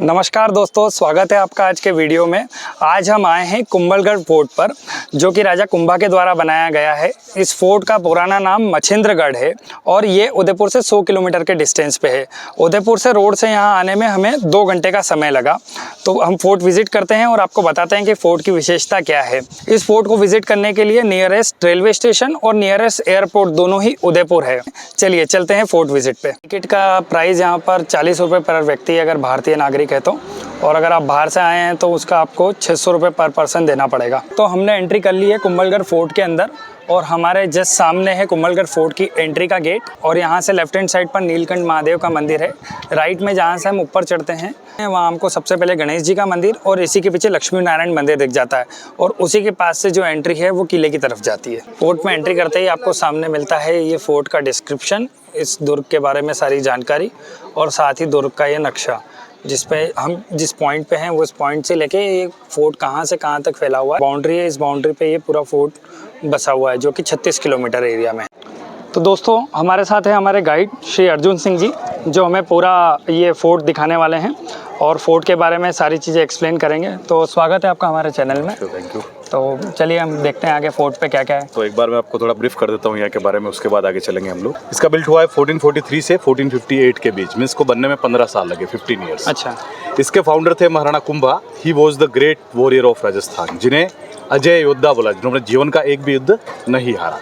नमस्कार दोस्तों, स्वागत है आपका आज के वीडियो में। आज हम आए हैं कुंभलगढ़ फोर्ट पर, जो कि राजा कुंभा के द्वारा बनाया गया है। इस फोर्ट का पुराना नाम मछिंद्रगढ़ है और ये उदयपुर से 100 किलोमीटर के डिस्टेंस पे है। उदयपुर से रोड से यहाँ आने में हमें 2 घंटे का समय लगा। तो हम फोर्ट विजिट करते हैं और आपको बताते हैं कि फोर्ट की विशेषता क्या है। इस फोर्ट को विजिट करने के लिए नियरेस्ट रेलवे स्टेशन और नियरेस्ट एयरपोर्ट दोनों ही उदयपुर है। चलिए चलते हैं फोर्ट विजिट पे। टिकट का प्राइस यहाँ पर 40 रुपये पर व्यक्ति अगर भारतीय नागरिक है तो, और अगर आप बाहर से आए हैं तो उसका आपको 600 रुपये पर पर्सन देना पड़ेगा। तो हमने एंट्री कर ली है कुंभलगढ़ फोर्ट के अंदर और हमारे जस्ट सामने है कुंभलगढ़ फोर्ट की एंट्री का गेट। और यहाँ से लेफ्ट हैंड साइड पर नीलकंठ महादेव का मंदिर है। राइट में जहाँ से हम ऊपर चढ़ते हैं वहाँ हमको सबसे पहले गणेश जी का मंदिर और इसी के पीछे लक्ष्मी नारायण मंदिर दिख जाता है और उसी के पास से जो एंट्री है वो किले की तरफ जाती है। फोर्ट में एंट्री करते ही आपको सामने मिलता है ये फोर्ट का डिस्क्रिप्शन, इस दुर्ग के बारे में सारी जानकारी और साथ ही दुर्ग का ये नक्शा, जिस पे हम जिस पॉइंट पे हैं वो इस पॉइंट से लेके ये फोर्ट कहाँ से कहाँ तक फैला हुआ है। बाउंड्री है, इस बाउंड्री पे ये पूरा फोर्ट बसा हुआ है जो कि 36 किलोमीटर एरिया में। तो दोस्तों हमारे साथ है हमारे गाइड श्री अर्जुन सिंह जी, जो हमें पूरा ये फोर्ट दिखाने वाले हैं और फोर्ट के बारे में सारी चीज़ें एक्सप्लेन करेंगे। तो स्वागत है आपका हमारे चैनल में। Thank you. तो चलिए हम देखते हैं आगे फोर्ट पे क्या क्या है। तो एक बार मैं आपको थोड़ा ब्रीफ कर देता हूँ यहाँ के बारे में, उसके बाद आगे चलेंगे हम लोग। इसका बिल्ट हुआ है 1443 से 1458 के बीच में। इसको बनने में 15 साल लगे, 15 ईयर्स। अच्छा। इसके फाउंडर थे Maharana Kumbha. He was the great warrior of Rajasthan, जिन्हें अजय योद्धा बोला, जिन्होंने जीवन का एक भी युद्ध नहीं हारा।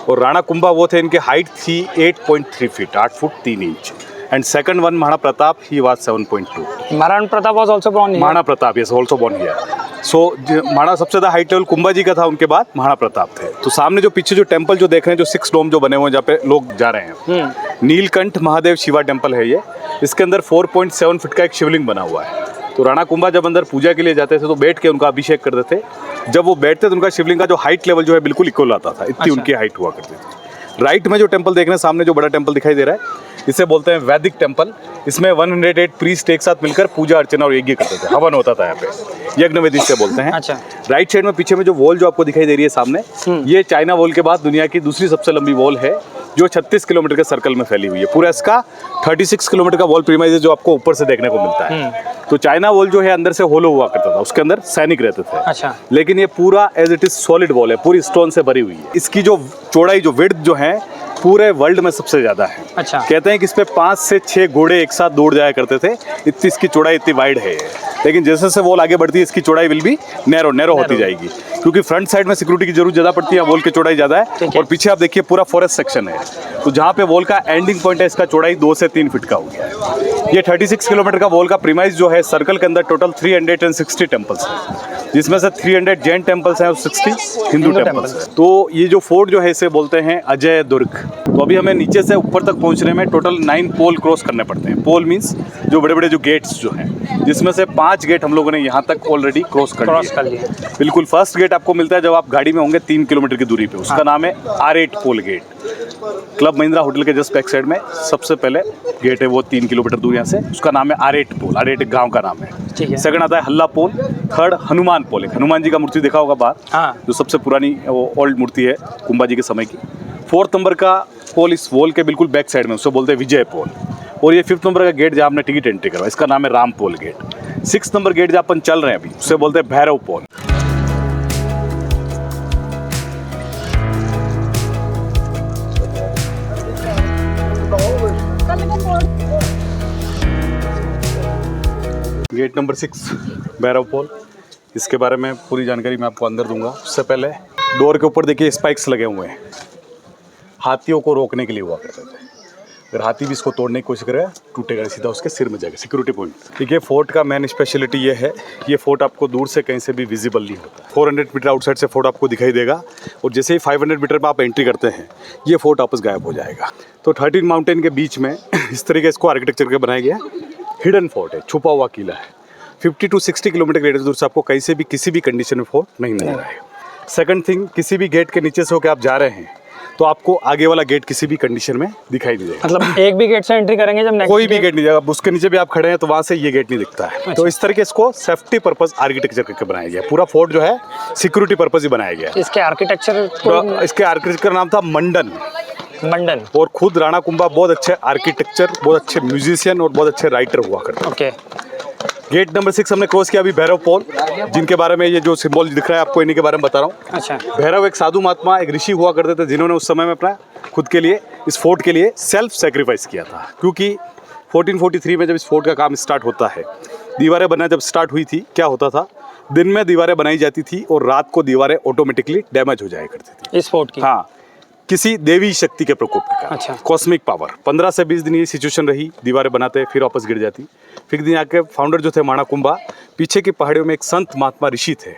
और राणा कुंभा वो थे, इनके हाइट थी 8.3 feet, 8 foot 3 inch. And second one Maharana Pratap, he was 7.2। Maharana Pratap was also born here. Maharana Pratap yes also born here. So Maharana सबसे ज़्यादा हाइट लेवल कुंभा जी का था, उनके बाद महाराणा प्रताप थे। तो सामने जो पीछे जो टेम्पल जो देख रहे हैं, जो 6 डोम जो बने हुए हैं जहाँ पे लोग जा रहे हैं, नीलकंठ महादेव शिवा टेम्पल है ये। इसके अंदर 4.7 फीट का एक शिवलिंग बना हुआ है। तो राणा कुंभा जब अंदर पूजा के लिए जाते थे तो बैठ के उनका अभिषेक करते थे। जब वो बैठते तो उनका शिवलिंग का जो हाइट लेवल जो है बिल्कुल इक्वल आता था, इतनी उनकी हाइट हुआ करती थी। राइट में जो टेम्पल देख रहे हैं सामने, जो बड़ा टेम्पल दिखाई दे रहा है, इसे बोलते हैं वैदिक टेम्पल। इसमें 108 प्रीस्ट एक साथ मिलकर पूजा अर्चना और यज्ञ करते थे, हवन होता था यहाँ पे, यज्ञवेदी से बोलते हैं। अच्छा। राइट साइड में पीछे में जो वॉल जो आपको दिखाई दे रही है सामने, ये चाइना वॉल के बाद दुनिया की दूसरी सबसे लंबी वॉल है, जो 36 किलोमीटर के सर्कल में फैली हुई है। पूरा इसका 36 किलोमीटर का वॉल प्रीमाइज जो आपको ऊपर से देखने को मिलता है। तो चाइना वॉल जो है अंदर से होलो हुआ करता था, उसके अंदर सैनिक रहते थे। अच्छा। लेकिन ये पूरा as it is solid wall है, पूरी स्टोन से भरी हुई है। इसकी जो चौड़ाई जो विड्थ जो है पूरे वर्ल्ड में सबसे ज्यादा है। अच्छा। कहते हैं कि इस पे 5 से 6 घोड़े एक साथ दौड़ जाया करते थे, इतनी इसकी चौड़ाई, इतनी वाइड है। लेकिन जैसे जैसे वॉल आगे बढ़ती है इसकी चौड़ाई विल भी नैरो होती जाएगी, क्योंकि फ्रंट साइड में सिक्योरिटी की जरूरत ज्यादा पड़ती है, वॉल की चौड़ाई ज्यादा है। और पीछे आप देखिए पूरा फॉरेस्ट सेक्शन है, तो जहाँ पे वॉल का एंडिंग पॉइंट है इसका चौड़ाई 2 से 3 फीट का हो गया है। ये 36 किलोमीटर का वॉल का प्रीमाइज जो है, सर्कल के अंदर टोटल 360 टेम्पल्स हैं, जिसमें से 300 जैन टेम्पल्स हैं और 60 हिंदू टेम्पल्स हैं। तो ये जो फोर्ट जो है इसे बोलते हैं अजय दुर्ग। तो अभी हमें नीचे से ऊपर तक पहुंचने में टोटल 9 पोल क्रॉस करने पड़ते हैं। पोल मींस जो बड़े बड़े जो गेट्स जो हैं, जिसमें से 5 गेट हम लोगों ने यहाँ तक ऑलरेडी क्रॉस कर लिए। बिल्कुल फर्स्ट गेट आपको मिलता है जब आप गाड़ी में होंगे 3 किलोमीटर की दूरी पे, उसका नाम है R8 पोल गेट। क्लब महिंद्रा होटल के जस्ट बैक साइड में सबसे पहले गेट है, वो 3 किलोमीटर दूर यहाँ से, उसका नाम है R8 पोल। R8 एक गाँव का नाम है। सेकंड आता है हल्ला पोल। थर्ड हनुमान पोल, एक हनुमान जी का मूर्ति देखा होगा बाहर, जो सबसे पुरानी वो ओल्ड मूर्ति है कुंभा जी के समय की। 4th नंबर का पोल इस वॉल के बिल्कुल बैक साइड में, उसको बोलते हैं विजय पोल। और ये 5th नंबर का गेट जहाँ आपने टिकट एंट्री करवा, इसका नाम है राम पोल गेट। 6th नंबर गेट जहाँ अपन चल रहे हैं अभी, उससे बोलते हैं भैरव पोल। गेट नंबर 6 भैरव पोल, इसके बारे में पूरी जानकारी मैं आपको अंदर दूंगा। उससे पहले डोर के ऊपर देखिए स्पाइक्स लगे हुए हैं, हाथियों को रोकने के लिए हुआ करते थे। अगर हाथी भी इसको तोड़ने की कोशिश करे, टूटेगा, सीधा उसके सिर में जाएगा। Security point. देखिए फोर्ट का मेन स्पेशलिटी ये है, ये फोर्ट आपको दूर से कहीं से भी विजिबल नहीं होता। 400 मीटर आउटसाइड से फोर्ट आपको दिखाई देगा, और जैसे ही 500 मीटर पर आप एंट्री करते हैं ये फोर्ट वापस गायब हो जाएगा। तो 13 माउंटेन के बीच में इस तरीके इसको आर्किटेक्चर के बनाया गया हिडन फोर्ट है, छुपा हुआ किला है। 50 to 60 किलोमीटर के रेडियस दूर से आपको कहीं से भी किसी भी कंडीशन में फोर्ट नहीं मिल रहा है। सेकंड थिंग, किसी भी गेट के नीचे से होकर आप जा रहे हैं तो आपको आगे वाला गेट किसी भी कंडीशन में दिखाई नहीं देगा। मतलब एक भी गेट से एंट्री करेंगे जब कोई भी गेट नहीं जाएगा, उसके नीचे भी आप खड़े हैं तो वहां से ये गेट नहीं दिखता है। तो इस तरीके इसको सेफ्टी पर्पस आर्किटेक्चर करके बनाया गया। पूरा फोर्ट जो है सिक्योरिटी पर्पस ही बनाया गया। इसके आर्किटेक्चर नाम था मंडन। और खुद राणा कुंभा बहुत अच्छे आर्किटेक्चर, बहुत अच्छे म्यूजिशियन और बहुत अच्छे राइटर हुआ करते। गेट नंबर 6 हमने क्रॉस किया अभी भैरव पॉल, जिनके बारे में ये जो सिंबल दिख रहा है आपको, इन्हीं के बारे में बता रहा हूँ। अच्छा। भैरव एक साधु महात्मा, एक ऋषि हुआ करते थे, जिन्होंने उस समय में अपना खुद के लिए इस फोर्ट के लिए सेल्फ सेक्रीफाइस किया था। क्योंकि 1443 में जब इस फोर्ट का काम स्टार्ट होता है, दीवारें बनना जब स्टार्ट हुई थी, क्या होता था, दिन में दीवारें बनाई जाती थी और रात को दीवारें ऑटोमेटिकली डैमेज हो जाया करती थी इस फोर्ट की। हाँ, किसी देवी शक्ति के प्रकोप के कारण। अच्छा। Cosmic power. 15 से 20 दिन ये सिचुएशन रही, दीवारें बनाते फिर वापस गिर जाती। फिर दिन आके फाउंडर जो थे महाराणा कुंभा, पीछे की पहाड़ियों में एक संत महात्मा ऋषि थे,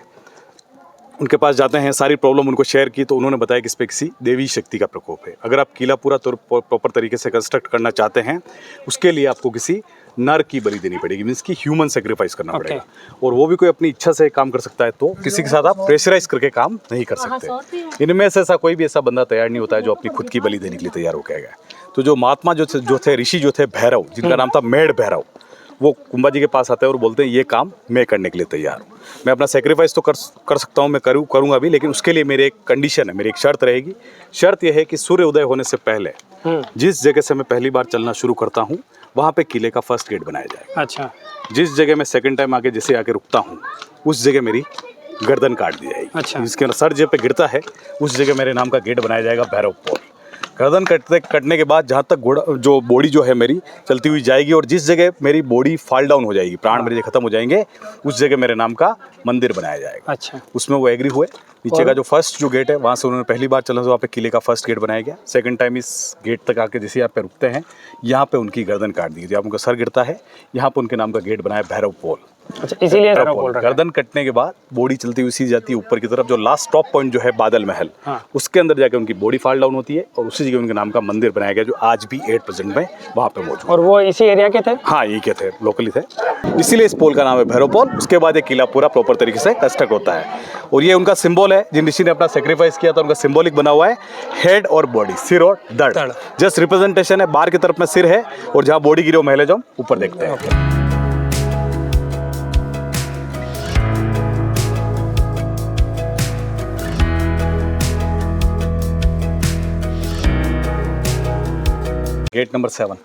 उनके पास जाते हैं, सारी प्रॉब्लम उनको शेयर की, तो उन्होंने बताया कि इस पे किसी देवी शक्ति का प्रकोप है। अगर आप किला पूरा प्रॉपर तरीके से कंस्ट्रक्ट करना चाहते हैं, उसके लिए आपको किसी नर की बलि देनी पड़ेगी, मीन्स की ह्यूमन सेक्रीफाइस करना पड़ेगा। और वो भी कोई अपनी इच्छा से काम कर सकता है, तो किसी के साथ आप प्रेशराइज करके काम नहीं कर सकते। इनमें से ऐसा कोई भी ऐसा बंदा तैयार नहीं होता है जो अपनी खुद की बलि देने के लिए तैयार हो गया। तो जो महात्मा जो थे ऋषि जो थे भैरव, जिनका नाम था मेढ़ भैरव, वो कुंभा जी के पास आते हैं और बोलते हैं ये काम मैं करने के लिए तैयार हूँ, मैं अपना सेक्रीफाइस तो कर सकता हूँ, मैं करूँगा भी, लेकिन उसके लिए मेरी एक कंडीशन है, मेरी एक शर्त रहेगी। शर्त यह है कि सूर्य उदय होने से पहले जिस जगह से मैं पहली बार चलना शुरू करता हूँ, वहाँ पे किले का फर्स्ट गेट बनाया जाएगा। अच्छा। जिस जगह मैं सेकंड टाइम आके जैसे आके रुकता हूँ, उस जगह मेरी गर्दन काट दी जाएगी। अच्छा। जिसके सर जगह पे गिरता है, उस जगह मेरे नाम का गेट बनाया जाएगा भैरव पॉल। गर्दन कटने के बाद जहाँ तक जो बॉडी जो है मेरी चलती हुई जाएगी, और जिस जगह मेरी बॉडी फॉल डाउन हो जाएगी, प्राण मेरे खत्म हो जाएंगे, उस जगह मेरे नाम का मंदिर बनाया जाएगा। अच्छा। उसमें वो एग्री हुए। नीचे का जो फर्स्ट जो गेट है, वहाँ से उन्होंने पहली बार चलना, वहाँ पे किले का फर्स्ट गेट बनाया गया। सेकंड टाइम इस गेट तक आके जैसे यहाँ पे रुकते हैं, यहाँ पे उनकी गर्दन काट दी, जहाँ उनका सर गिरता है, यहाँ पे उनके नाम का गेट बनाया भैरव पॉल। अच्छा, इसीलिए गर्दन कटने के बाद बॉडी चलती हुई सीधी जाती है ऊपर की तरफ, जो लास्ट टॉप पॉइंट जो है बादल महल, हाँ। उसके अंदर जाके उनकी बॉडी फॉल डाउन होती है, और उसी जगह उनके नाम का मंदिर बनाया गया, जो आज भी 8% में वहाँ पे मौजूद। और वो इसी एरिया के थे? हाँ, ये के थे, लोकली थे, इसीलिए इस पोल का नाम है भैरव पोल। उसके बाद ये किला पूरा प्रॉपर तरीके से कंस्ट्रक्ट होता है, और ये उनका सिंबल है, जिन ऋषि ने अपना सेक्रीफाइस किया था, उनका सिंबॉलिक बना हुआ है, हेड और बॉडी, सिर और धड़। जस्ट रिप्रेजेंटेशन है, बाहर की तरफ में सिर है, और जहाँ बॉडी गिरी वो महल है, जो हम ऊपर देखते हैं। गेट नंबर 7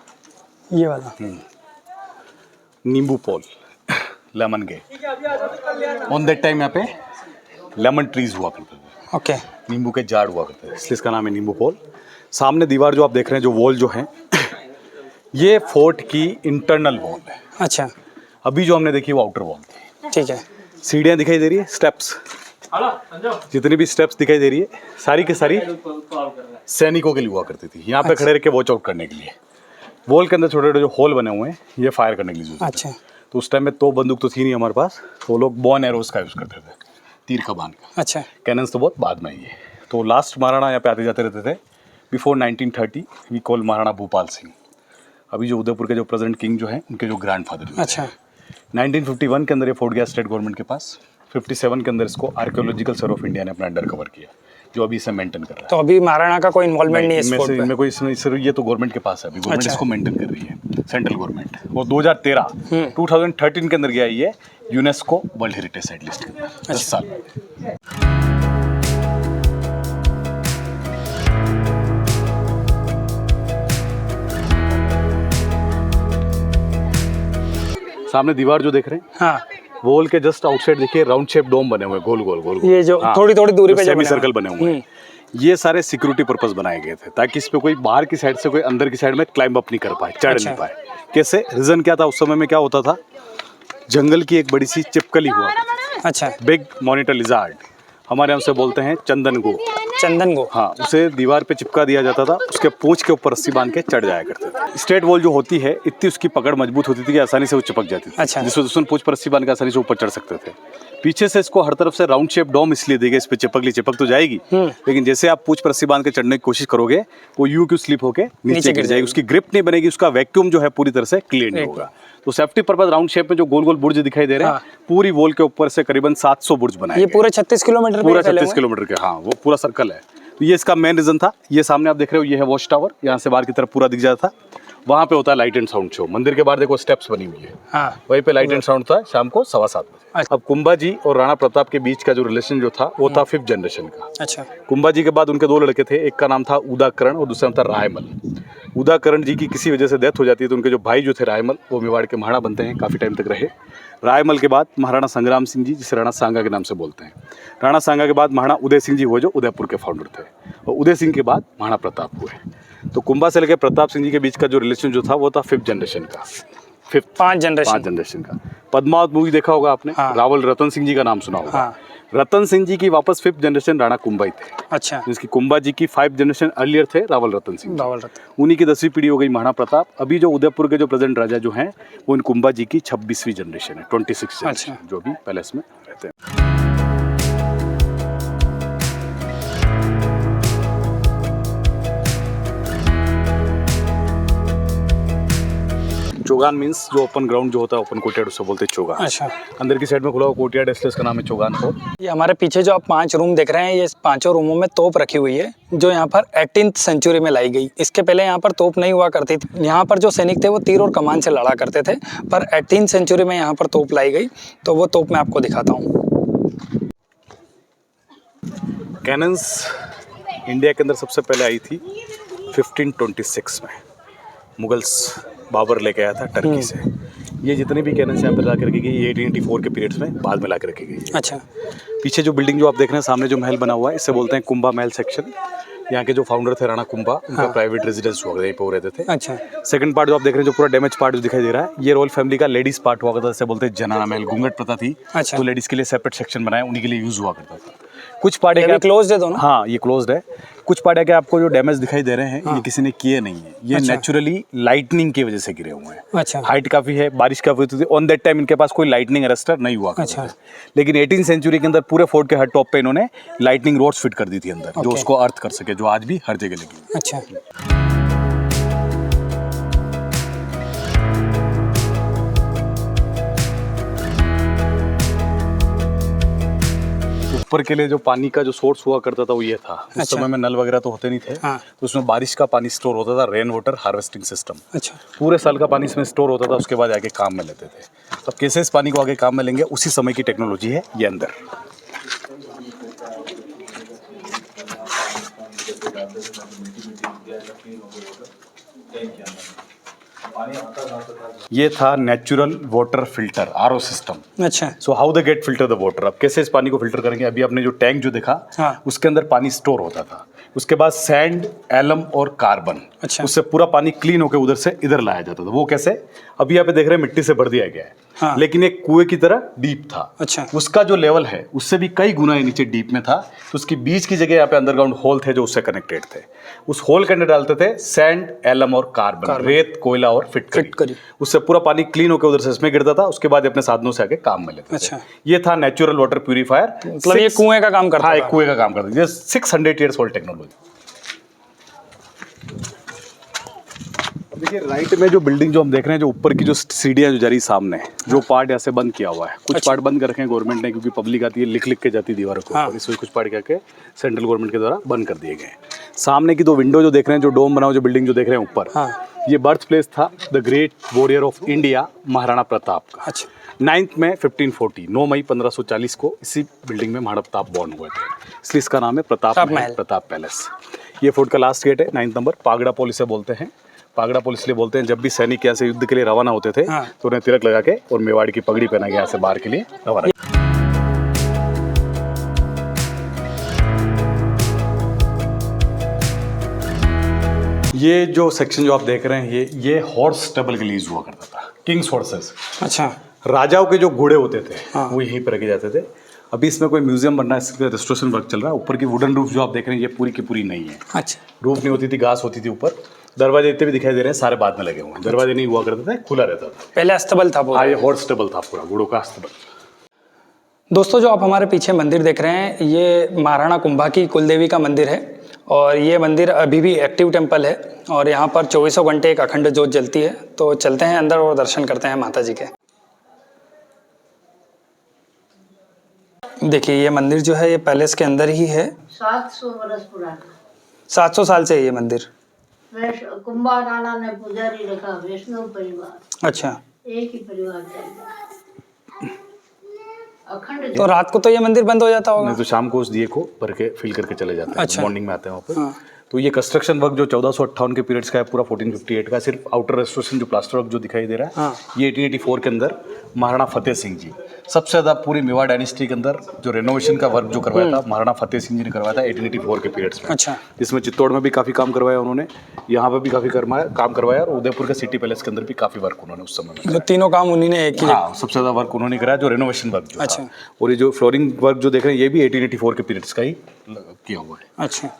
ये वाला नींबू पोल, lemon gate. On that time यहाँ पे लेमन ट्रीज हुआ करते थे। ओके। नींबू के झाड़ हुआ करते थे, इसलिए इसका नाम है नींबू पोल। सामने दीवार जो आप देख रहे हैं, जो वॉल जो है, ये फोर्ट की इंटरनल वॉल है। अच्छा। अभी जो हमने देखी वो आउटर वॉल थी। ठीक है। सीढ़ियाँ दिखाई दे रही है, स्टेप्स, जितनी भी स्टेप्स दिखाई दे रही है, सारी की सारी सैनिकों के लिए हुआ करती थी, यहाँ पे खड़े रह के वॉच आउट करने के लिए। वॉल के अंदर छोटे छोटे जो होल बने हुए हैं, ये फायर करने के लिए यूज होते थे। अच्छा। तो उस टाइम में तो बंदूक तो थी नहीं हमारे पास, तो वो लोग बॉन एरोज का यूज करते थे, तीर कमान का। अच्छा। कैनन्स तो बहुत बाद में ही है। तो लास्ट महाराणा यहाँ पे आते जाते रहते थे। Before 1930 we call Maharana Bhupal Singh. अभी जो उदयपुर के जो प्रेजेंट किंग जो हैं, उनके जो ग्रैंडफादर। अच्छा। 1951 के अंदर ये फोर्ट गया स्टेट गवर्नमेंट के पास। 57 के अंदर इसको आर्कियोलॉजिकल सर्वे ऑफ इंडिया ने अपना अंडर कवर किया, जो अभी इसे मेंटेन कर रहा है। तो अभी महाराणा का कोई इन्वॉल्वमेंट नहीं है इस फोर्ट पे? इनमें कोई इसमें ये तो गवर्नमेंट के पास है, अभी गवर्नमेंट इसको मेंटेन कर रही है, सेंट्रल गवर्नमेंट। वो 2013 के अंदर गया ये UNESCO world heritage site list के अंदर। 10 साल। सामने दीवार जो देख रहे हैं, हाँ, वॉल के जस्ट आउटसाइड देखिए राउंड शेप डोम बने हुए, गोल गोल गोल। ये जो थोड़ी थोड़ी दूरी पे सेमी सर्कल बने हुए हैं, ये सारे सिक्योरिटी पर्पस बनाए गए थे, ताकि इस पे कोई बाहर की साइड से कोई अंदर की साइड में क्लाइंब अप नहीं कर पाए, चढ़ नहीं पाए। कैसे? रीजन क्या था उस समय में? क्या होता था, जंगल की एक बड़ी सी चिपकली हुआ। अच्छा। बिग मॉनिटर लिजार्ड, हमारे यहाँ उसे बोलते हैं चंदन गो। चंदन गो, हाँ, उसे दीवार पे चिपका दिया जाता था, उसके पूंछ के ऊपर रस्सी बांध के चढ़ जाया करते थे। स्ट्रेट वॉल जो होती है, इतनी उसकी पकड़ मजबूत होती थी कि आसानी से वो चिपक जाती थी। अच्छा। जिसमें दुश्मन पूंछ पर रस्सी बांध के आसानी से ऊपर चढ़ सकते थे। पीछे से इसको हर तरफ से राउंड शेप डोम इसलिए दी गई, इस पे चिपक तो जाएगी, लेकिन जैसे आप पूंछ पर रस्सी बांध के चढ़ने की कोशिश करोगे, वो यू क्यू स्लिप होके नीचे गिर जाएगी, उसकी ग्रिप नहीं बनेगी, उसका वैक्यूम जो है पूरी तरह से क्लियर नहीं होगा। तो सेफ्टी पर्पस राउंड शेप में जो गोल गोल बुर्ज दिखाई दे रहे हैं, पूरी वॉल के ऊपर से करीबन 700 बुर्ज बनाए। ये पूरा 36 किलोमीटर, पूरा 36 किलोमीटर के, हाँ, वो पूरा सर्कल है। तो ये इसका मेन रीजन था। ये सामने आप देख रहे हो, ये है वॉच टावर, यहाँ से बाहर की तरफ पूरा दिख जाता था। वहाँ पे होता है लाइट एंड साउंड शो। मंदिर के बाहर देखो स्टेप्स बनी हुई है, हाँ, वहीं पे लाइट एंड साउंड था शाम को 7:15 बजे। अब कुंभा जी और राणा प्रताप के बीच का जो रिलेशन जो था, वो था 5th जनरेशन का। अच्छा। कुंभा जी के बाद उनके 2 लड़के थे, एक का नाम था उदाकरण और दूसरा नाम था रायमल। उदाकरण जी की किसी वजह से डेथ हो जाती है तो उनके जो भाई जो थे रायमल, वो मेवाड़ के महाराणा बनते हैं, काफ़ी टाइम तक रहे। रायमल के बाद महाराणा संग्राम सिंह जी, जिसे राणा सांगा के नाम से बोलते हैं। राणा सांगा के बाद महाराणा उदय सिंह जी हुए, जो उदयपुर के फाउंडर थे, और उदय सिंह के बाद महाराणा प्रताप हुए। तो कुंभा से लेकर प्रताप सिंह जी के बीच का जो रिलेशन जो था वो था 5th जनरेशन का, 5 जनरेशन का। पद्मावत मूवी देखा होगा आपने, हाँ। रावल रतन सिंह जी का नाम सुना होगा। हाँ। रतन सिंह जी की वापस 5th जनरेशन राणा कुंभा ही थे। अच्छा, जिसकी कुंभा जी की 5 जनरेशन अर्लियर थे रावल रतन सिंह। रावल रतन। उन्हीं की 10वीं पीढ़ी हो गई महाराणा प्रताप। अभी जो उदयपुर के जो प्रेजेंट राजा जो हैं वो इन कुंभा जी की 26वीं जनरेशन है, 26 जनरेशन, अच्छा। जो भी पैलेस में रहते हैं। चौगान मीन्स जो ओपन ग्राउंड जो होता है, ओपन कोर्टयार्ड, उससे बोलते हैं चौगान। अच्छा, अंदर की साइड में खुला हुआ कोर्टयार्ड है, इसलिए इसका नाम है चौगान हॉल। ये हमारे पीछे जो आप 5 रूम देख रहे हैं, ये 5 रूमों में तोप रखी हुई है, जो यहाँ पर 18th सेंचुरी में लाई गई। इसके पहले यहाँ पर तोप नहीं हुआ करती थी। यहाँ पर जो सैनिक थे वो तीर और कमान से लड़ा करते थे, पर 18th सेंचुरी में यहाँ पर तोप लाई गई। तो वो तोप मैं आपको दिखाता हूँ। कैनन्स इंडिया के अंदर सबसे पहले आई थी 1526 में, मुगल्स बाबर लेके आया था टर्की से। ये जितनी भी कैनन्स यहाँ पर ला के रखी गई, ये 1884 के पीरियड्स में बाद में ला के रखी गई। अच्छा, पीछे जो बिल्डिंग जो आप देख रहे हैं सामने, जो महल बना हुआ है, इससे बोलते हैं कुंभा महल सेक्शन। यहाँ के जो फाउंडर थे राणा कुंभा, उनका प्राइवेट रेजिडेंस हुआ यहीं पे रहते थे। अच्छा। सेकंड पार्ट जो आप देख रहे हैं, जो पूरा डैमेज पार्ट जो दिखाई दे रहा है, ये रॉयल फैमिली का लेडीज पार्ट हुआ करता था, जैसे बोलते हैं जनाना महल। घूंघट प्रथा थी, अच्छा। तो लेडीज के लिए सेपरेट सेक्शन बनाया, उन्हीं के लिए यूज हुआ करता था। कुछ पार्ट है क्लोज है दोनों। हाँ, ये क्लोज्ड है। कुछ पार्ट है कि आपको जो डैमेज दिखाई दे रहे हैं, ये किसी ने किए नहीं है, ये नेचुरली लाइटनिंग की वजह से गिरे हुए हैं। अच्छा। हाइट काफी है, बारिश काफी होती थी, ऑन दैट टाइम इनके पास कोई लाइटनिंग अरेस्टर नहीं हुआ करता था। लेकिन 18th सेंचुरी के अंदर पूरे फोर्ट के हर टॉप पे इन्होंने लाइटनिंग रोड्स फिट कर दी थी अंदर, जो उसको अर्थ कर सके, जो आज भी हर जगह लगी। अच्छा। ऊपर के लिए जो पानी का जो सोर्स हुआ करता था वो ये था। उस अच्छा। समय में नल वगैरह तो होते नहीं थे। हाँ। तो उसमें बारिश का पानी स्टोर होता था, रेन वाटर हार्वेस्टिंग सिस्टम। अच्छा। पूरे साल का पानी इसमें स्टोर होता था, उसके बाद आगे काम में लेते थे। अब कैसे इस पानी को आगे काम में लेंगे, उसी समय की टेक्नोलॉजी है ये अंदर। ये था natural water filter, RO system. अच्छा। So how the get filter the water. अब कैसे इस पानी को फिल्टर करेंगे, अभी आपने जो टैंक जो देखा, हाँ। उसके अंदर पानी स्टोर होता था। उसके बाद सैंड, एलम और कार्बन, अच्छा। उससे पूरा पानी क्लीन होकर उधर से इधर लाया जाता था। वो कैसे, अभी यहाँ पे देख रहे हैं मिट्टी से भर दिया गया है, हाँ। लेकिन एक कुएं की तरह डीप था। अच्छा। उसका जो लेवल है उससे भी कई गुना नीचे डीप में था। तो उसकी बीच की जगह यहाँ पे अंडरग्राउंड होल थे जो उससे कनेक्टेड थे। उस होल के अंदर डालते थे सैंड, एलम और कार्बन, रेत, कोयला और फिटकरी। उससे पूरा पानी क्लीन होकर उधर से इसमें गिरता था। उसके बाद अपने साधनों से आके काम में लेते अच्छा। थे। ये था नेचुरल वाटर प्यूरिफायर। मतलब ये कुएं का काम करता था। था। एक कुएं का काम करता था। 600 ईयर्स ओल्ड टेक्नोलॉजी। देखिए राइट में जो बिल्डिंग जो हम देख रहे हैं, जो ऊपर की जो सीढ़ियां जो जा रही सामने, जो पार्ट ऐसे बंद किया हुआ है, कुछ पार्ट बंद कर रखे हैं गवर्नमेंट ने, क्योंकि पब्लिक आती है लिख लिख के जाती है दीवारों को, और इसमें कुछ पार्ट क्या के सेंट्रल गवर्नमेंट के द्वारा बंद कर दिए गए हैं। सामने की दो विंडो जो देख रहे हैं, जो डोम बना हुआ जो बिल्डिंग जो देख रहे हैं ऊपर, ये बर्थ प्लेस था the great warrior of India Maharana Pratap का। अच्छा। 9 मई 1540, 9 मई 1540 को इसी बिल्डिंग में महाराणा प्रताप बॉर्न हुए थे, इसलिए इसका नाम है प्रताप महल, प्रताप पैलेस। ये फोर्ट का लास्ट गेट है, 9 नंबर। पागड़ा पोल इसे बोलते हैं। पागड़ा पोल इसलिए बोलते हैं, जब भी सैनिक यहाँ से युद्ध के लिए रवाना होते थे, तो उन्हें तिलक लगा के और मेवाड़ की पगड़ी पहना के यहाँ से बाहर के लिए रवाना। ये जो सेक्शन जो आप देख रहे हैं, ये हॉर्स स्टेबल के लिए यूज हुआ करता था, किंग्स हॉर्सेस। अच्छा। राजाओं के जो घोड़े होते थे, वो यहीं पर रखे जाते थे। अभी इसमें कोई म्यूजियम बनना है, इसका रेस्टोरेशन वर्क चल रहा है। ऊपर की वुडन रूफ जो आप देख रहे हैं, ये पूरी की पूरी नहीं है। अच्छा। रूफ नहीं होती थी, घास होती थी ऊपर। दरवाजे इतने भी दिखाई दे रहे हैं, सारे बाद में लगे हुए हैं। दरवाजे नहीं हुआ करते थे, खुला रहता था। पहले अस्तबल था पूरा। हाँ, ये हॉर्स स्टेबल था पूरा, घोड़ों का अस्तबल। दोस्तों, जो आप हमारे पीछे मंदिर देख रहे हैं, ये महाराणा कुंभा की कुलदेवी का मंदिर है, और ये मंदिर अभी भी एक्टिव टेम्पल है, और यहाँ पर 24 घंटे एक अखंड ज्योत जलती है। तो चलते हैं अंदर और दर्शन करते हैं माता जी के। देखिए, ये मंदिर जो है ये पैलेस के अंदर ही है। 700 वर्ष पुराना। 700 साल से है ये मंदिर। कुंभा राणा ने पुजारी रखा, वैष्णव परिवार। अच्छा। एक ही परिवार चल अखंड। तो रात को तो ये मंदिर बंद हो जाता होगा? नहीं, तो शाम को उस दिए को भर के फिल करके चले जाते हैं। अच्छा। मॉर्निंग में आते हैं वहाँ पर। तो ये कंस्ट्रक्शन वर्क जो 1458 के पीरियड्स का है पूरा 1458 का, सिर्फ आउटर रेस्टोरेशन जो प्लास्टर वर्क जो दिखाई दे रहा है हाँ। ये 1884 के अंदर महाराणा फतेह सिंह जी सबसे ज़्यादा पूरी मेवाड़ डायनेस्टी के अंदर जो रेनोवेशन का वर्क जो करवाया था महाराणा फतेह सिंह जी ने करवाया था 1884 के पीरियड्स में। अच्छा। इसमें चित्तौड़ में भी काफ़ी काम करवाया उन्होंने, यहाँ पर भी काफ़ी काम करवाया और उदयपुर के सिटी पैलेस के अंदर भी काफ़ी वर्क उन्होंने उस समय में। जो तीनों काम उन्हीं ने एक ही। हाँ, सबसे ज़्यादा वर्क उन्होंने कराया जो रेनोवेशन वर्क जो अच्छा। था। और ये जो फ्लोरिंग वर्क जो देख रहे हैं ये भी 1884 के पीरियड्स का ही किया हुआ है। अच्छा।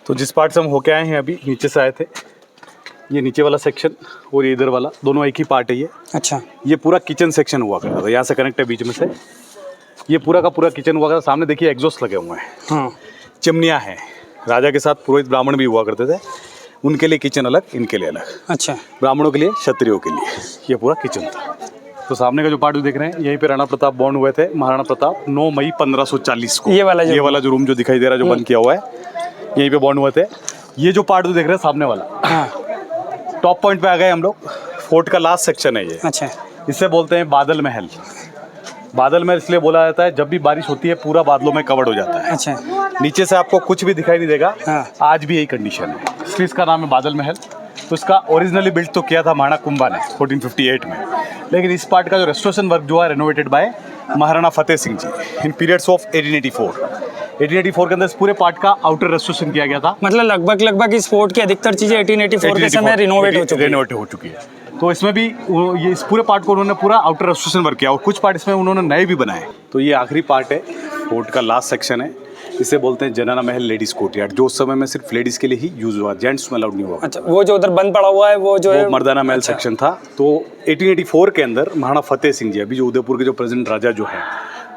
तो जिस पार्ट से हम होके आए हैं अभी नीचे से आए थे, ये नीचे वाला सेक्शन और ये इधर वाला दोनों एक ही पार्ट है ये। अच्छा। ये पूरा किचन सेक्शन हुआ करता था, यहाँ से कनेक्ट है बीच में से, ये पूरा का पूरा किचन हुआ करता। सामने देखिए एग्जॉस्ट लगे हुए हैं, हाँ। चिमनियाँ हैं। राजा के साथ पुरोहित ब्राह्मण भी हुआ करते थे, उनके लिए किचन अलग, इनके लिए अलग। अच्छा। ब्राह्मणों के लिए, क्षत्रियों के लिए ये पूरा किचन था। तो सामने का जो पार्ट देख रहे हैं यहीं पे राणा प्रताप बॉर्न हुए थे। महाराणा प्रताप 9 मई 1540 को। ये वाला जो रूम जो दिखाई दे रहा है जो बंद किया हुआ है यहीं पे बॉर्न हुए थे। ये जो पार्ट जो देख रहे हैं सामने वाला, हाँ। टॉप पॉइंट पे आ गए हम लोग। फोर्ट का लास्ट सेक्शन है ये। अच्छा। इसे बोलते हैं बादल महल। बादल महल इसलिए बोला जाता है जब भी बारिश होती है पूरा बादलों में कवर्ड हो जाता है। अच्छा। नीचे से आपको कुछ भी दिखाई नहीं देगा। हाँ। आज भी यही कंडीशन है, इसलिए इसका नाम है बादल महल। तो इसका ओरिजिनली बिल्ड तो किया था महाराणा कुंभा ने 1458 में, लेकिन इस पार्ट का जो रेस्टोरेशन वर्क जो है renovated by Maharana Fateh Singh ji in periods of 1884 के अंदर इस पूरे पार्ट का आउटर रेस्टोरेशन किया गया था। मतलब लगभग इस फोर्ट की अधिकतर चीजें 1884 के समय रिनोवेट हो चुकी है। तो इसमें भी ये इस पूरे पार्ट को उन्होंने पूरा आउटर रेस्टोरेशन वर्क किया और कुछ पार्ट इसमें उन्होंने नए भी बनाए। तो ये आखिरी पार्ट है, फोर्ट का लास्ट सेक्शन है। इसे बोलते हैं जनाना महल लेडीज कोर्टयार्ड, जो उस समय में सिर्फ लेडीज के लिए ही यूज हुआ, जेंट्स में अलाउड नहीं हुआ। अच्छा, वो जो उधर बंद पड़ा हुआ है वो जो है मर्दाना महल सेक्शन था। तो 1884 के अंदर महाराणा फतेह सिंह जी, अभी जो उदयपुर के जो प्रेजेंट राजा जो हैं,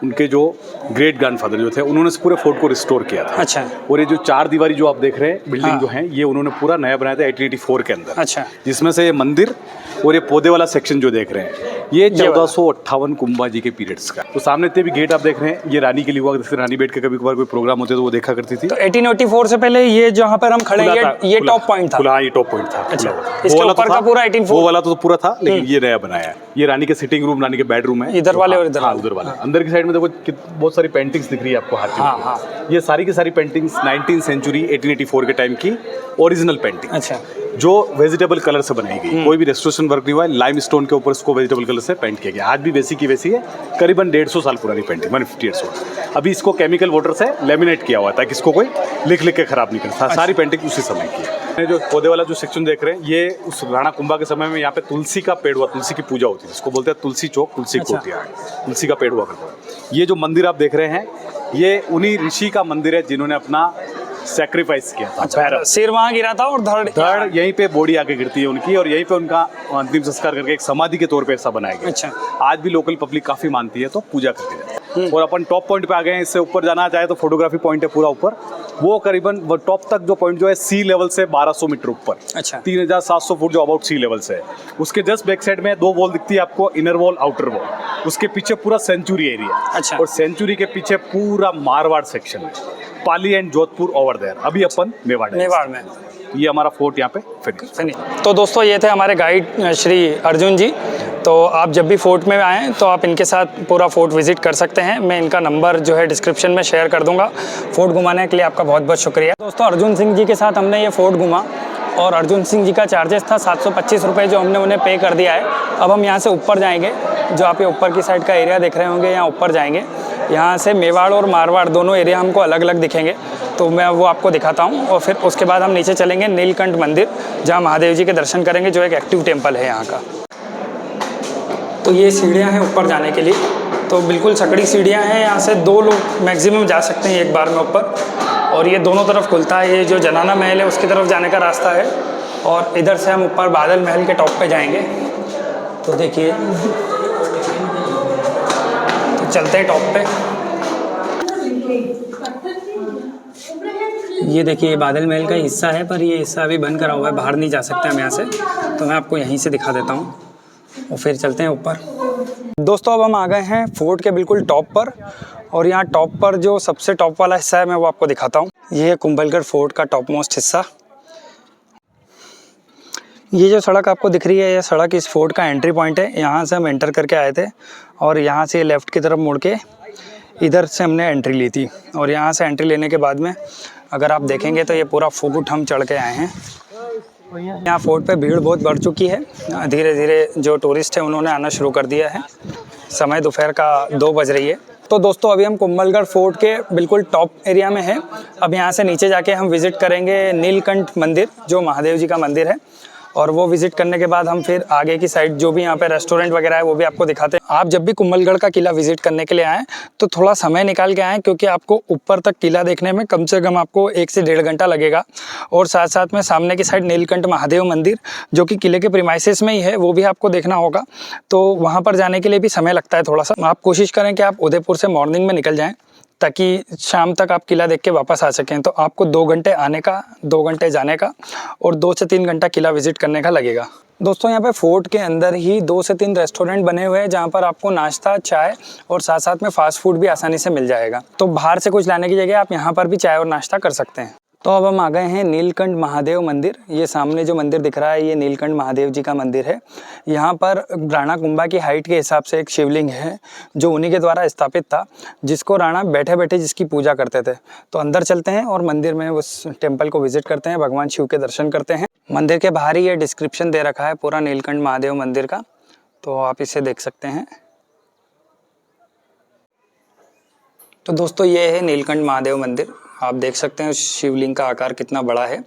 उनके जो ग्रेट ग्रैंडफादर जो थे, उन्होंने इस पूरे फोर्ट को रिस्टोर किया था। अच्छा। और ये जो 4 दीवारी जो आप देख रहे हैं बिल्डिंग हाँ। जो है, ये उन्होंने पूरा नया बनाया था 1884 के अंदर। अच्छा। जिसमें से ये मंदिर और ये पौधे वाला सेक्शन जो देख रहे हैं ये 1458 कुंभा जी के पीरियड्स का। तो सामने इतने भी गेट आप देख रहे हैं ये रानी के लिए हुआ, जैसे रानी बैठ के कभी कभार कोई प्रोग्राम होते तो वो देखा करती थी। तो 1884 से पहले ये जहाँ पर हम खड़े हैं ये टॉप पॉइंट था। खुला, ये टॉप पॉइंट था। अच्छा। खुला इसके ऊपर का पूरा 1884 वो वाला तो पूरा था, लेकिन ये नया बनाया है। ये रानी के सिटिंग रूम, रानी के बेडरूम है इधर वाले और इधर वाले। उधर वाला। अंदर की साइड में देखो बहुत सारी पेंटिंग्स दिख रही है आपको हाथी। हाँ। ये सारी की सारी पेंटिंग्स 19th सेंचुरी 1884 के टाइम की ओरिजिनल पेंटिंग। अच्छा। जो वेजिटेबल कलर से बनाई गई, कोई भी रेस्टोरेशन वर्क नहीं हुआ है। लाइम स्टोन के ऊपर इसको वेजिटेबल कलर से पेंट किया गया। आज भी वैसी की वैसी है, करीबन 150 साल पुरानी पेंटिंग, 150 years old। अभी इसको केमिकल वाटर से लेमिनेट किया हुआ है ताकि इसको कोई लिख के खराब नहीं कर। सारी पेंटिंग उसी समय की है। जो पौधे वाला जो सेक्शन देख रहे हैं ये उस राणा कुंभा के समय में यहाँ पे तुलसी का पेड़ हुआ, तुलसी की पूजा होती है, इसको बोलते हैं तुलसी चौक, तुलसी कोर्टयार्ड। तुलसी का पेड़ हुआ करता है। ये जो मंदिर आप देख रहे हैं ये उन्हीं ऋषि का मंदिर है जिन्होंने अपना सैक्रिफाइस किया था। अच्छा, सिर वहाँ गिरा था और धड़ यहीं पे बॉडी आके गिरती है उनकी, और यहीं पे उनका अंतिम संस्कार करके एक समाधि के तौर पे ऐसा बनाया गया। अच्छा। आज भी लोकल पब्लिक काफी मानती है तो पूजा करती है। और अपन टॉप पॉइंट पे आ गए हैं। इससे ऊपर जाना चाहे तो फोटोग्राफी पॉइंट है पूरा ऊपर, वो करीबन वो टॉप तक जो पॉइंट जो है सी लेवल से 1200 मीटर ऊपर। अच्छा। 3700 फुट जो अबाउट सी लेवल से है। उसके जस्ट बैक साइड में 2 वॉल दिखती है आपको, इनर वॉल, आउटर वॉल। उसके पीछे पूरा सेंचुरी एरिया। अच्छा। और सेंचुरी के पीछे पूरा मारवाड़ सेक्शन है, पाली एंड जोधपुर ओवर देयर। अभी अपन मेवाड़ में ये हमारा फोर्ट यहाँ पे फिनिश। तो दोस्तों ये थे हमारे गाइड श्री अर्जुन जी। तो आप जब भी फोर्ट में आएँ तो आप इनके साथ पूरा फोर्ट विजिट कर सकते हैं। मैं इनका नंबर जो है डिस्क्रिप्शन में शेयर कर दूंगा। फोर्ट घुमाने के लिए आपका बहुत बहुत शुक्रिया। दोस्तों अर्जुन सिंह जी के साथ हमने ये फोर्ट घूमा और अर्जुन सिंह जी का चार्जेस था 725 रुपये जो हमने उन्हें पे कर दिया है। अब हम यहाँ से ऊपर जाएंगे, जो आप ये ऊपर की साइड का एरिया देख रहे होंगे, यहाँ ऊपर जाएंगे। यहाँ से मेवाड़ और मारवाड़ दोनों एरिया हमको अलग अलग दिखेंगे, तो मैं वो आपको दिखाता हूँ। और फिर उसके बाद हम नीचे चलेंगे नीलकंठ मंदिर, जहाँ महादेव जी के दर्शन करेंगे, जो एक एक्टिव टेम्पल है यहाँ का। तो ये सीढ़ियाँ हैं ऊपर जाने के लिए, तो बिल्कुल सकड़ी सीढ़ियाँ हैं। यहाँ से 2 लोग मैक्सिमम जा सकते हैं एक बार में ऊपर। और ये दोनों तरफ खुलता है। ये जो जनाना महल है उसकी तरफ जाने का रास्ता है, और इधर से हम ऊपर बादल महल के टॉप पे जाएंगे। तो देखिए, तो चलते हैं टॉप पे। ये देखिए बादल महल का हिस्सा है, पर ये हिस्सा अभी बंद करा हुआ है, बाहर नहीं जा सकते हम यहाँ से। तो मैं आपको यहीं से दिखा देता हूँ और फिर चलते हैं ऊपर। दोस्तों अब हम आ गए हैं फोर्ट के बिल्कुल टॉप पर, और यहाँ टॉप पर जो सबसे टॉप वाला हिस्सा है मैं वो आपको दिखाता हूँ। ये है कुंभलगढ़ फोर्ट का टॉप मोस्ट हिस्सा। ये जो सड़क आपको दिख रही है, ये सड़क इस फोर्ट का एंट्री पॉइंट है। यहाँ से हम एंटर करके आए थे और यहाँ से लेफ़्ट की तरफ मुड़ के इधर से हमने एंट्री ली थी। और यहाँ से एंट्री लेने के बाद में अगर आप देखेंगे तो ये पूरा फोर्ट हम चढ़ के आए हैं। यहाँ फोर्ट पे भीड़ बहुत बढ़ चुकी है। धीरे धीरे जो टूरिस्ट हैं उन्होंने आना शुरू कर दिया है। समय दोपहर का 2 बज रही है। तो दोस्तों अभी हम कुंभलगढ़ फोर्ट के बिल्कुल टॉप एरिया में हैं। अब यहाँ से नीचे जाके हम विज़िट करेंगे नीलकंठ मंदिर, जो महादेव जी का मंदिर है। और वो विज़िट करने के बाद हम फिर आगे की साइड जो भी यहाँ पे रेस्टोरेंट वगैरह है वो भी आपको दिखाते हैं। आप जब भी कुंभलगढ़ का किला विज़िट करने के लिए आएँ तो थोड़ा समय निकाल के आएँ, क्योंकि आपको ऊपर तक किला देखने में कम से कम आपको 1 से 1.5 घंटा लगेगा। और साथ साथ में सामने की साइड नीलकंठ महादेव मंदिर जो कि किले के प्रीमाइसेस में ही है, वो भी आपको देखना होगा। तो वहाँ पर जाने के लिए भी समय लगता है थोड़ा सा। आप कोशिश करें कि आप उदयपुर से मॉर्निंग में निकल जाएँ ताकि शाम तक आप किला देख के वापस आ सकें। तो आपको 2 घंटे आने का, 2 घंटे जाने का और 2 से 3 घंटा किला विज़िट करने का लगेगा। दोस्तों यहाँ पे फोर्ट के अंदर ही 2 से 3 रेस्टोरेंट बने हुए हैं जहाँ पर आपको नाश्ता, चाय और साथ साथ में फ़ास्ट फूड भी आसानी से मिल जाएगा। तो बाहर से कुछ लाने की जगह आप यहाँ पर भी चाय और नाश्ता कर सकते हैं। तो अब हम आ गए हैं नीलकंठ महादेव मंदिर। ये सामने जो मंदिर दिख रहा है ये नीलकंठ महादेव जी का मंदिर है। यहाँ पर राणा कुंभा की हाइट के हिसाब से एक शिवलिंग है जो उन्हीं के द्वारा स्थापित था, जिसको राणा बैठे बैठे जिसकी पूजा करते थे। तो अंदर चलते हैं और मंदिर में उस टेम्पल को विजिट करते हैं, भगवान शिव के दर्शन करते हैं। मंदिर के बाहर ही ये डिस्क्रिप्शन दे रखा है पूरा नीलकंठ महादेव मंदिर का, तो आप इसे देख सकते हैं। तो दोस्तों ये है नीलकंठ महादेव मंदिर। आप देख सकते हैं शिवलिंग का आकार कितना बड़ा है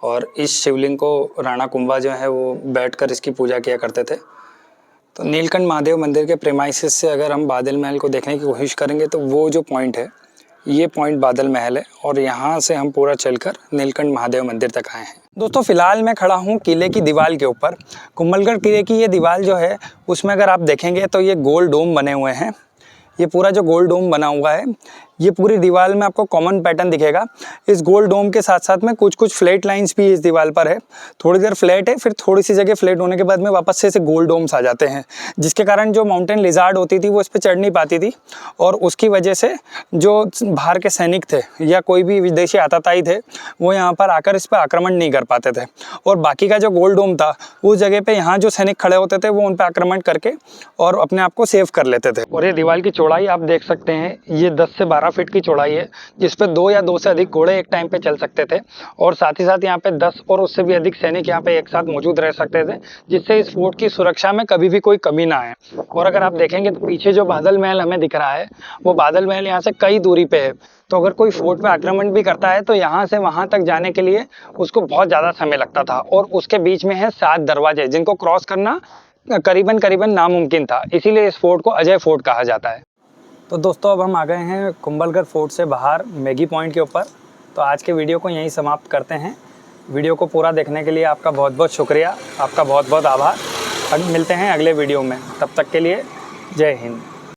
और इस शिवलिंग को राणा कुंभा जो है वो बैठकर इसकी पूजा किया करते थे। तो नीलकंठ महादेव मंदिर के प्रेमाइसेस से अगर हम बादल महल को देखने की कोशिश करेंगे तो वो जो पॉइंट है, ये पॉइंट बादल महल है और यहाँ से हम पूरा चलकर नीलकंठ महादेव मंदिर तक आए हैं। दोस्तों फिलहाल मैं खड़ा हूँ किले की दीवार के ऊपर। कुंभलगढ़ किले की ये दीवार जो है उसमें अगर आप देखेंगे तो ये गोल डोम बने हुए हैं। ये पूरा जो गोल डोम बना हुआ है, ये पूरी दीवार में आपको कॉमन पैटर्न दिखेगा। इस गोल डोम के साथ साथ में कुछ कुछ फ्लैट लाइंस भी इस दीवार पर है। थोड़ी देर फ्लैट है, फिर थोड़ी सी जगह फ्लैट होने के बाद में वापस से ऐसे गोल डोम्स आ जाते हैं, जिसके कारण जो माउंटेन लिजार्ड होती थी वो इस पर चढ़ नहीं पाती थी। और उसकी वजह से जो बाहर के सैनिक थे या कोई भी विदेशी आतताई थे वो यहाँ पर आकर इस पर आक्रमण नहीं कर पाते थे। और बाकी का जो गोल डोम था उस जगह पर यहाँ जो सैनिक खड़े होते थे वो उन पर आक्रमण करके और अपने आप को सेव कर लेते थे। और ये दीवार की चौड़ाई आप देख सकते हैं, ये 10 से 12 फीट की चौड़ाई है, जिस पे 2 या 2 से अधिक घोड़े एक टाइम पे चल सकते थे। और साथ ही साथ यहाँ पे 10 और उससे भी अधिक सैनिक यहाँ पे एक साथ मौजूद रह सकते थे, जिससे इस फोर्ट की सुरक्षा में कभी भी कोई कमी ना आए। और अगर आप देखेंगे तो पीछे जो बादल महल हमें दिख रहा है वो बादल महल यहाँ से कई दूरी पे है। तो अगर कोई फोर्ट पे आक्रमण भी करता है तो यहाँ से वहां तक जाने के लिए उसको बहुत ज्यादा समय लगता था। और उसके बीच में है 7 दरवाजे, जिनको क्रॉस करना करीबन नामुमकिन था। इसीलिए इस फोर्ट को अजय फोर्ट कहा जाता है। तो दोस्तों अब हम आ गए हैं कुंभलगढ़ फोर्ट से बाहर मैगी पॉइंट के ऊपर। तो आज के वीडियो को यहीं समाप्त करते हैं। वीडियो को पूरा देखने के लिए आपका बहुत बहुत शुक्रिया, आपका बहुत बहुत आभार। अब मिलते हैं अगले वीडियो में, तब तक के लिए जय हिंद।